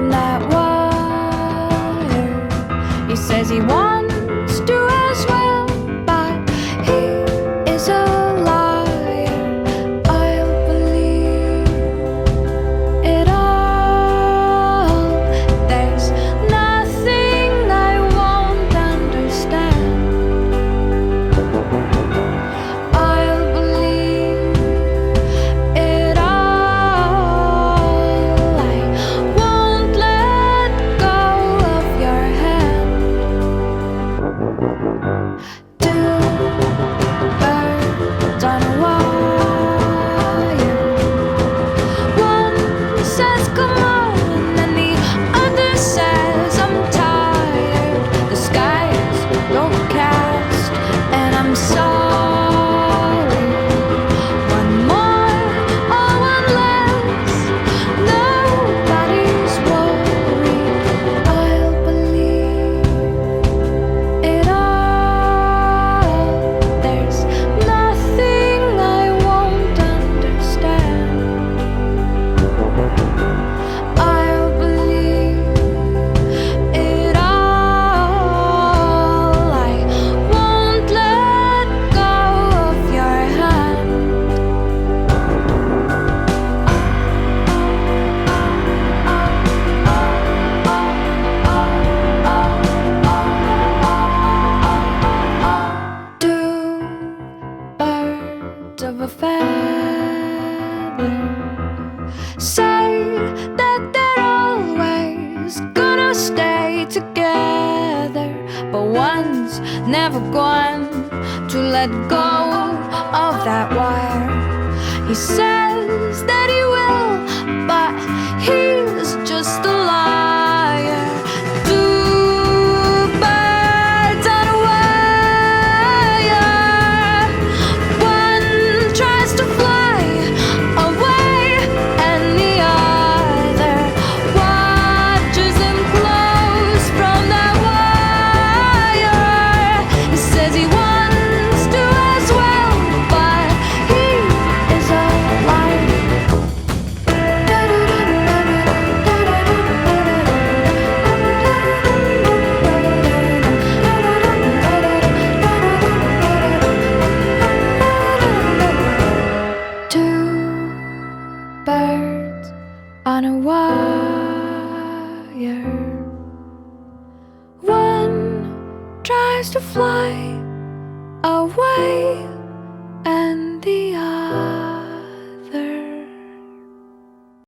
from that wire. He says he wants to as well, but he is a liar. I'll believe it all. There's nothing I won't understand. I'll believe it all. I won't let go of your hand. Two birds on a wire. One says come on, and the other says I'm tired. The sky is overcast, and I'm sorry. One more or one less, nobody's worried. I'll believe it all. There's nothing I won't understand. I'll believe it all. I won't let go of your hand. Two birds of a feather say that they're always gonna stay together, but one's never going to let go of that wire. He says that he will, but he's just a liar. Two birds on a wire. One tries to fly away, and the other watches him close from that wire. He says he wants to as well, but he is a liar. Two birds on a wire. One tries to fly away,